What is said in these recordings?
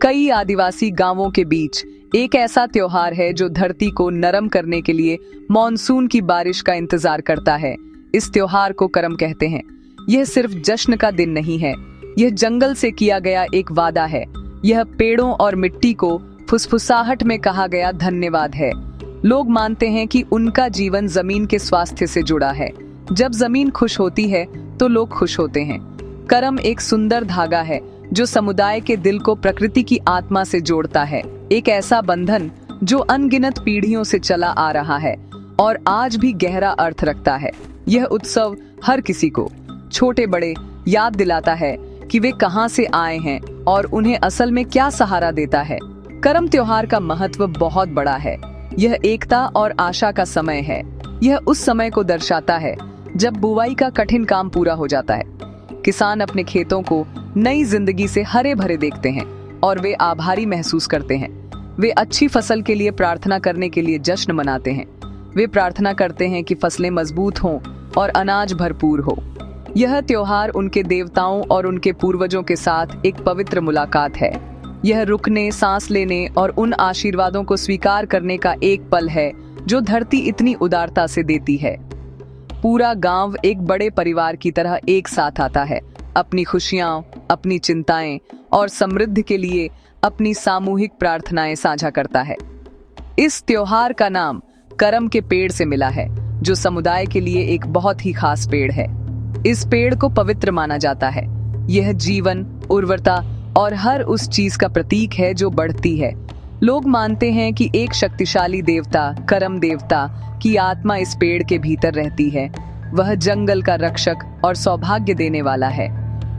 कई आदिवासी गांवों के बीच एक ऐसा त्योहार है जो धरती को नरम करने के लिए मॉनसून की बारिश का इंतजार करता है। इस त्योहार को करम कहते हैं। यह सिर्फ जश्न का दिन नहीं है, यह जंगल से किया गया एक वादा है। यह पेड़ों और मिट्टी को फुसफुसाहट में कहा गया धन्यवाद है। लोग मानते हैं कि उनका जीवन जमीन के स्वास्थ्य से जुड़ा है। जब जमीन खुश होती है तो लोग खुश होते हैं। करम एक सुंदर धागा है जो समुदाय के दिल को प्रकृति की आत्मा से जोड़ता है। एक ऐसा बंधन जो अनगिनत पीढ़ियों से चला आ रहा है और आज भी गहरा अर्थ रखता है। यह उत्सव हर किसी को, छोटे बड़े, याद दिलाता है कि वे कहां से आए हैं और उन्हें असल में क्या सहारा देता है। करम त्योहार का महत्व बहुत बड़ा है। यह एकता और आशा का समय है। यह उस समय को दर्शाता है जब बुवाई का कठिन काम पूरा हो जाता है। किसान अपने खेतों को नई जिंदगी से हरे भरे देखते हैं और वे आभारी महसूस करते हैं। वे अच्छी फसल के लिए प्रार्थना करने के लिए जश्न मनाते हैं। वे प्रार्थना करते हैं कि फसलें मजबूत हों और अनाज भरपूर हो। यह त्योहार उनके देवताओं और उनके पूर्वजों के साथ एक पवित्र मुलाकात है। यह रुकने, सांस लेने और उन आशीर्वादों को स्वीकार करने का एक पल है जो धरती इतनी उदारता से देती है। पूरा गांव एक बड़े परिवार की तरह एक साथ आता है, अपनी खुशियां, अपनी चिंताएं और समृद्धि के लिए अपनी सामूहिक प्रार्थनाएं साझा करता है। इस त्योहार का नाम करम के पेड़ से मिला है, जो समुदाय के लिए एक बहुत ही खास पेड़ है। इस पेड़ को पवित्र माना जाता है। यह जीवन, उर्वरता और हर उस चीज का प्रतीक है जो बढ़ती है। लोग मानते हैं कि एक शक्तिशाली देवता, करम देवता की आत्मा इस पेड़ के भीतर रहती है। वह जंगल का रक्षक और सौभाग्य देने वाला है।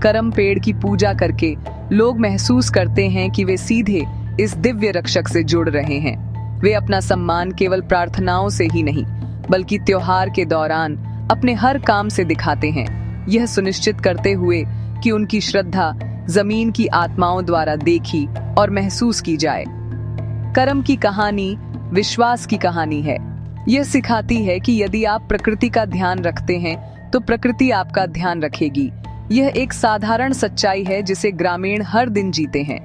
करम पेड़ की पूजा करके लोग महसूस करते हैं कि वे सीधे इस दिव्य रक्षक से जुड़ रहे हैं। वे अपना सम्मान केवल प्रार्थनाओं से ही नहीं, बल्कि त्योहार के दौरान अपने हर काम से दिखाते हैं, यह सुनिश्चित करते हुए कि उनकी श्रद्धा जमीन की आत्माओं द्वारा देखी और महसूस की जाए। करम की कहानी विश्वास की कहानी है। यह सिखाती है कि यदि आप प्रकृति का ध्यान रखते हैं तो प्रकृति आपका ध्यान रखेगी। यह एक साधारण सच्चाई है जिसे ग्रामीण हर दिन जीते हैं।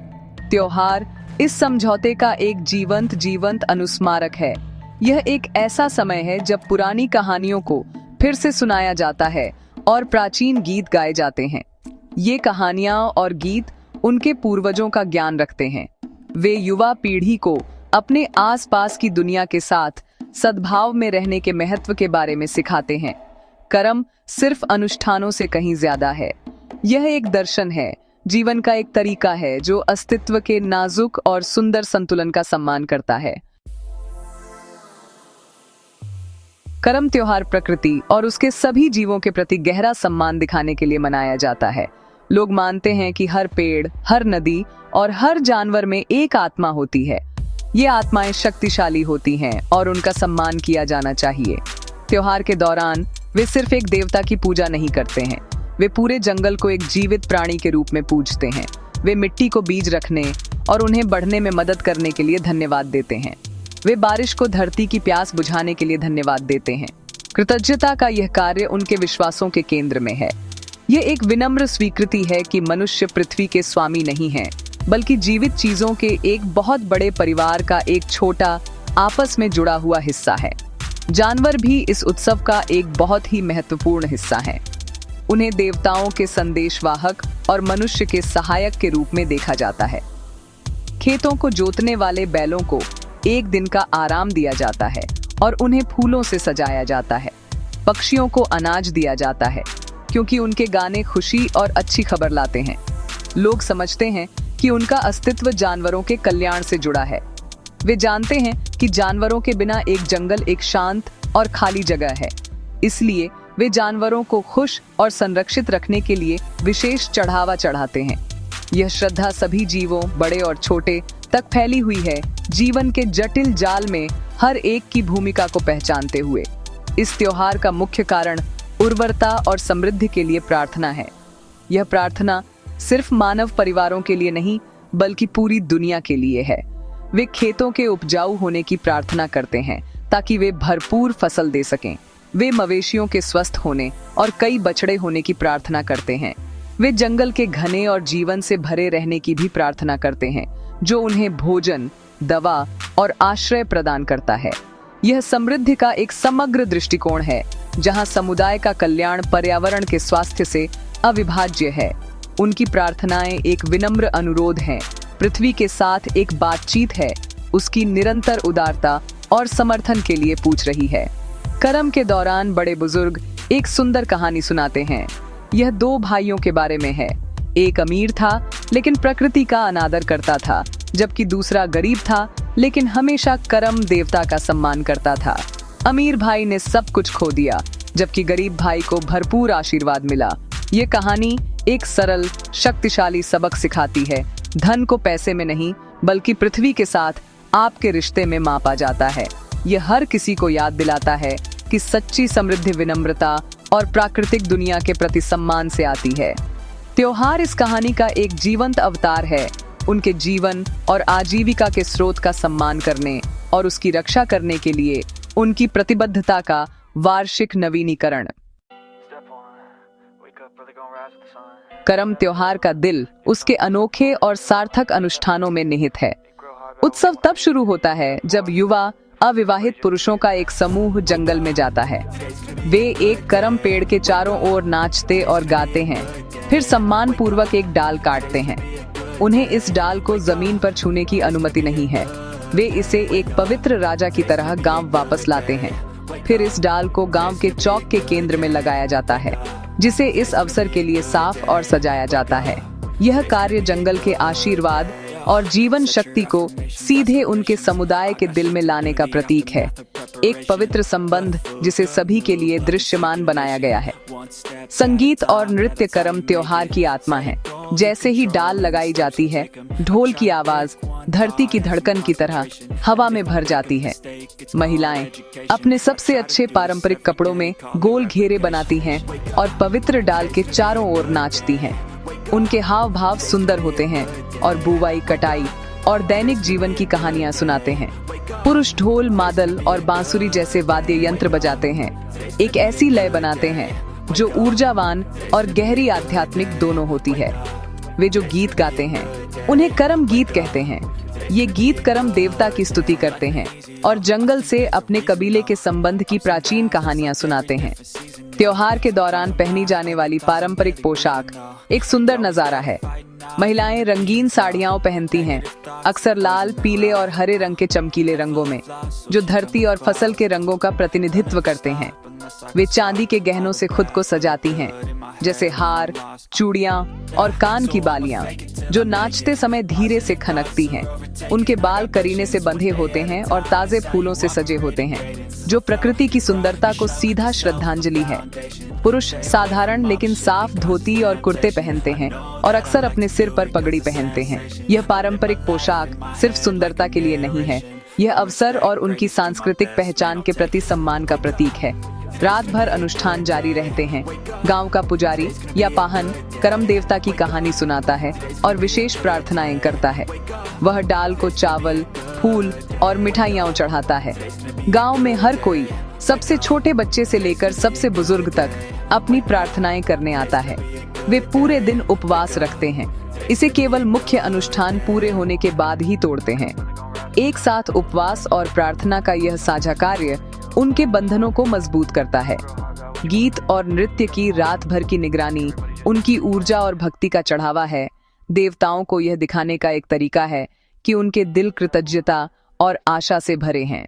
त्योहार इस समझौते का एक जीवंत अनुस्मारक है। यह एक ऐसा समय है जब पुरानी कहानियों को फिर से सुनाया जाता है और प्राचीन गीत गाए जाते हैं। ये कहानियां और गीत उनके पूर्वजों का ज्ञान रखते हैं। वे युवा पीढ़ी को अपने आसपास की दुनिया के साथ सद्भाव में रहने के महत्व के बारे में सिखाते हैं। करम सिर्फ अनुष्ठानों से कहीं ज्यादा है। यह एक दर्शन है, जीवन का एक तरीका है जो अस्तित्व के नाजुक और सुंदर संतुलन का सम्मान करता है। करम त्योहार प्रकृति और उसके सभी जीवों के प्रति गहरा सम्मान दिखाने के लिए मनाया जाता है। लोग मानते हैं कि हर पेड़, हर नदी और हर जानवर में एक आत्मा होती है। ये आत्माएं शक्तिशाली होती हैं और उनका सम्मान किया जाना चाहिए। त्योहार के दौरान वे सिर्फ एक देवता की पूजा नहीं करते हैं, वे पूरे जंगल को एक जीवित प्राणी के रूप में पूजते हैं। वे मिट्टी को बीज रखने और उन्हें बढ़ने में मदद करने के लिए धन्यवाद देते हैं। वे बारिश को धरती की प्यास बुझाने के लिए धन्यवाद देते हैं। कृतज्ञता का यह कार्य उनके विश्वासों के केंद्र में है। यह एक विनम्र स्वीकृति है कि मनुष्य पृथ्वी के स्वामी नहीं है, बल्कि जीवित चीजों के एक बहुत बड़े परिवार का एक छोटा, आपस में जुड़ा हुआ हिस्सा है। जानवर भी इस उत्सव का एक बहुत ही महत्वपूर्ण हिस्सा हैं। उन्हें देवताओं के संदेशवाहक और मनुष्य के सहायक के रूप में देखा जाता है। खेतों को जोतने वाले बैलों को एक दिन का आराम दिया जाता है और उन्हें फूलों से सजाया जाता है। पक्षियों को अनाज दिया जाता है क्योंकि उनके गाने खुशी और अच्छी खबर लाते हैं। लोग समझते हैं कि उनका अस्तित्व जानवरों के कल्याण से जुड़ा है। वे जानते हैं कि जानवरों के बिना एक जंगल एक शांत और खाली जगह है। इसलिए वे जानवरों को खुश और संरक्षित रखने के लिए विशेष चढ़ावा चढ़ाते हैं। यह श्रद्धा सभी जीवों, बड़े और छोटे, तक फैली हुई है, जीवन के जटिल जाल में हर एक की भूमिका को पहचानते हुए। इस त्योहार का मुख्य कारण उर्वरता और समृद्धि के लिए प्रार्थना है। यह प्रार्थना सिर्फ मानव परिवारों के लिए नहीं, बल्कि पूरी दुनिया के लिए है। वे खेतों के उपजाऊ होने की प्रार्थना करते हैं ताकि वे भरपूर फसल दे सकें। वे मवेशियों के स्वस्थ होने और कई बछड़े होने की प्रार्थना करते हैं। वे जंगल के घने और जीवन से भरे रहने की भी प्रार्थना करते हैं, जो उन्हें भोजन, दवा और आश्रय प्रदान करता है। यह समृद्धि का एक समग्र दृष्टिकोण है, जहां समुदाय का कल्याण पर्यावरण के स्वास्थ्य से अविभाज्य है। उनकी प्रार्थनाएं एक विनम्र अनुरोध हैं, पृथ्वी के साथ एक बातचीत है, उसकी निरंतर उदारता और समर्थन के लिए पूछ रही है। करम के दौरान बड़े बुजुर्ग एक सुंदर कहानी सुनाते हैं। यह दो भाइयों के बारे में है। एक अमीर था लेकिन प्रकृति का अनादर करता था, जबकि दूसरा गरीब था लेकिन हमेशा करम देवता का सम्मान करता था। अमीर भाई ने सब कुछ खो दिया, जबकि गरीब भाई को भरपूर आशीर्वाद मिला। ये कहानी एक सरल, शक्तिशाली सबक सिखाती है। धन को पैसे में नहीं, बल्कि पृथ्वी के साथ आपके रिश्ते में मापा जाता है। यह हर किसी को याद दिलाता है कि सच्ची समृद्धि विनम्रता और प्राकृतिक दुनिया के प्रति सम्मान से आती है। त्योहार इस कहानी का एक जीवंत अवतार है, उनके जीवन और आजीविका के स्रोत का सम्मान करने और उसकी रक्षा करने के लिए उनकी प्रतिबद्धता का वार्षिक नवीनीकरण। करम त्योहार का दिल उसके अनोखे और सार्थक अनुष्ठानों में निहित है। उत्सव तब शुरू होता है जब युवा अविवाहित पुरुषों का एक समूह जंगल में जाता है। वे एक करम पेड़ के चारों ओर नाचते और गाते हैं, फिर सम्मान पूर्वक एक डाल काटते हैं। उन्हें इस डाल को जमीन पर छूने की अनुमति नहीं है। वे इसे एक पवित्र राजा की तरह गांव वापस लाते हैं। फिर इस डाल को गांव के चौक के केंद्र में लगाया जाता है, जिसे इस अवसर के लिए साफ और सजाया जाता है। यह कार्य जंगल के आशीर्वाद और जीवन शक्ति को सीधे उनके समुदाय के दिल में लाने का प्रतीक है। एक पवित्र संबंध जिसे सभी के लिए दृश्यमान बनाया गया है। संगीत और नृत्य करम त्योहार की आत्मा है। जैसे ही डाल लगाई जाती है, ढोल की आवाज धरती की धड़कन की तरह हवा में भर जाती है। महिलाएं अपने सबसे अच्छे पारंपरिक कपड़ों में गोल घेरे बनाती हैं और पवित्र डाल के चारों ओर नाचती हैं। उनके हाव भाव सुंदर होते हैं और बुवाई, कटाई और दैनिक जीवन की कहानियां सुनाते हैं। पुरुष ढोल, मादल और बांसुरी जैसे वाद्य यंत्र बजाते हैं, एक ऐसी लय बनाते हैं जो ऊर्जावान और गहरी आध्यात्मिक दोनों होती है। वे जो गीत गाते हैं उन्हें करम गीत कहते हैं। ये गीत करम देवता की स्तुति करते हैं और जंगल से अपने कबीले के संबंध की प्राचीन कहानियां सुनाते हैं। त्योहार के दौरान पहनी जाने वाली पारंपरिक पोशाक एक सुंदर नजारा है। महिलाएं रंगीन साड़ियां पहनती हैं, अक्सर लाल, पीले और हरे रंग के चमकीले रंगों में, जो धरती और फसल के रंगों का प्रतिनिधित्व करते हैं। वे चांदी के गहनों से खुद को सजाती हैं, जैसे हार, चूड़ियां और कान की बालियां, जो नाचते समय धीरे से खनकती हैं। उनके बाल करीने से बंधे होते हैं और ताजे फूलों से सजे होते हैं, जो प्रकृति की सुंदरता को सीधा श्रद्धांजलि है। पुरुष साधारण लेकिन साफ धोती और कुर्ते पहनते हैं और अक्सर अपने सिर पर पगड़ी पहनते हैं। यह पारंपरिक पोशाक सिर्फ सुंदरता के लिए नहीं है, यह अवसर और उनकी सांस्कृतिक पहचान के प्रति सम्मान का प्रतीक है। रात भर अनुष्ठान जारी रहते हैं। गांव का पुजारी या पाहन करम देवता की कहानी सुनाता है और विशेष प्रार्थनाएं करता है। वह डाल को चावल, फूल और मिठाइयां चढ़ाता है। गांव में हर कोई, सबसे छोटे बच्चे से लेकर सबसे बुजुर्ग तक, अपनी प्रार्थनाएं करने आता है। वे पूरे दिन उपवास रखते हैं, इसे केवल मुख्य अनुष्ठान पूरे होने के बाद ही तोड़ते हैं। एक साथ उपवास और प्रार्थना का यह साझा कार्य उनके बंधनों को मजबूत करता है। गीत और नृत्य की रात भर की निगरानी उनकी ऊर्जा और भक्ति का चढ़ावा है। देवताओं को यह दिखाने का एक तरीका है कि उनके दिल कृतज्ञता और आशा से भरे हैं।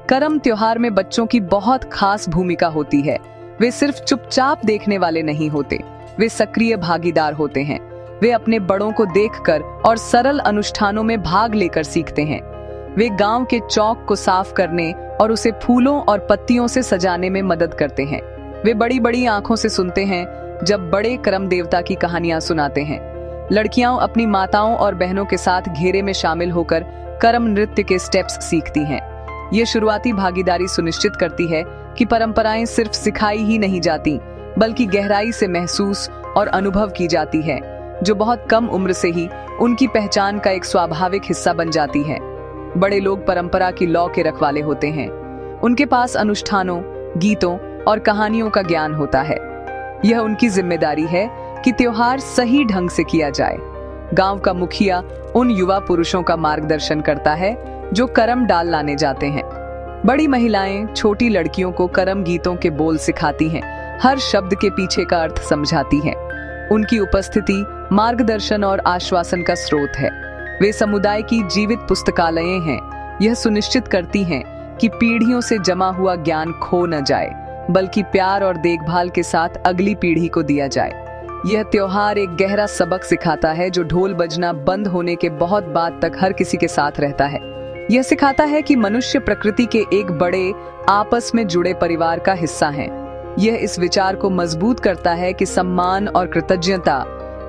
करम त्योहार में बच्चों की बहुत खास भूमिका होती है। वे सिर्फ चुपचाप देखने वाले नहीं होते, वे सक्रिय भागीदार होते हैं। वे अपने बड़ों को देखकर और सरल अनुष्ठानों में भाग लेकर सीखते हैं। वे गांव के चौक को साफ करने और उसे फूलों और पत्तियों से सजाने में मदद करते हैं। वे बड़ी बड़ी आंखों से सुनते हैं जब बड़े करम देवता की कहानियां सुनाते हैं। लड़कियां अपनी माताओं और बहनों के साथ घेरे में शामिल होकर करम नृत्य के स्टेप्स सीखती हैं। ये शुरुआती भागीदारी सुनिश्चित करती है कि परंपराएं सिर्फ सिखाई ही नहीं जाती, बल्कि गहराई से महसूस और अनुभव की जाती है, जो बहुत कम उम्र से ही उनकी पहचान का एक स्वाभाविक हिस्सा बन जाती है। बड़े लोग परंपरा की लौ के रखवाले होते हैं। उनके पास अनुष्ठानों, गीतों और कहानियों का ज्ञान होता है। यह उनकी जिम्मेदारी है कि त्योहार सही ढंग से किया जाए। गांव का मुखिया उन युवा पुरुषों का मार्गदर्शन करता है जो करम डाल लाने जाते हैं। बड़ी महिलाएं छोटी लड़कियों को करम गीतों के बोल सिखाती हैं, हर शब्द के पीछे का अर्थ समझाती हैं। उनकी उपस्थिति मार्गदर्शन और आश्वासन का स्रोत है। वे समुदाय की जीवित पुस्तकालयें हैं। यह सुनिश्चित करती हैं कि पीढ़ियों से जमा हुआ ज्ञान खो न जाए, बल्कि प्यार और देखभाल के साथ अगली पीढ़ी को दिया जाए। यह त्योहार एक गहरा सबक सिखाता है जो ढोल बजना बंद होने के बहुत बाद तक हर किसी के साथ रहता है। यह सिखाता है कि मनुष्य प्रकृति के एक बड़े आपस में जुड़े परिवार का हिस्सा है। यह इस विचार को मजबूत करता है कि सम्मान और कृतज्ञता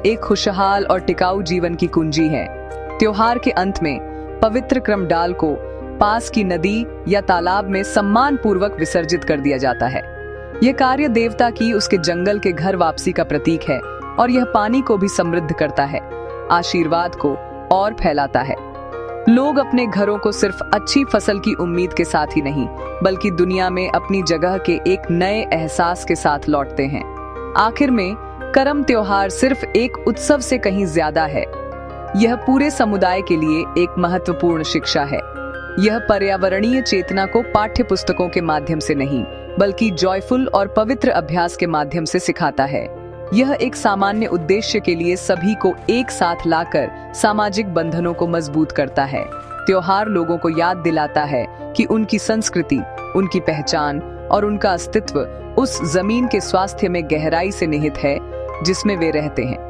एक खुशहाल और टिकाऊ जीवन की कुंजी है। त्योहार के अंत में पवित्र क्रमडाल को पास की नदी या तालाब में सम्मान पूर्वक विसर्जित कर दिया जाता है। यह कार्य देवता की उसके जंगल के घर वापसी का प्रतीक है और यह पानी को भी समृद्ध करता है, आशीर्वाद को और फैलाता है। लोग अपने घरों को सिर्फ अच्छी फसल की उम्मीद के साथ ही नहीं, बल्कि दुनिया में अपनी जगह के एक नए एहसास के साथ लौटते हैं। आखिर में करम त्योहार सिर्फ एक उत्सव से कहीं ज्यादा है। यह पूरे समुदाय के लिए एक महत्वपूर्ण शिक्षा है। यह पर्यावरणीय चेतना को पाठ्य पुस्तकों के माध्यम से नहीं, बल्कि जॉयफुल और पवित्र अभ्यास के माध्यम से सिखाता है। यह एक सामान्य उद्देश्य के लिए सभी को एक साथ लाकर सामाजिक बंधनों को मजबूत करता है। त्योहार लोगों को याद दिलाता है कि उनकी संस्कृति, उनकी पहचान और उनका अस्तित्व उस जमीन के स्वास्थ्य में गहराई से निहित है जिसमें वे रहते हैं।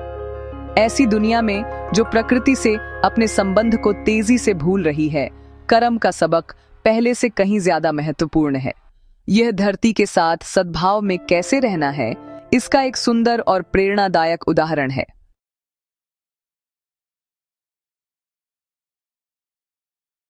ऐसी दुनिया में जो प्रकृति से अपने संबंध को तेजी से भूल रही है, करम का सबक पहले से कहीं ज्यादा महत्वपूर्ण है। यह धरती के साथ सद्भाव में कैसे रहना है, इसका एक सुंदर और प्रेरणादायक उदाहरण है।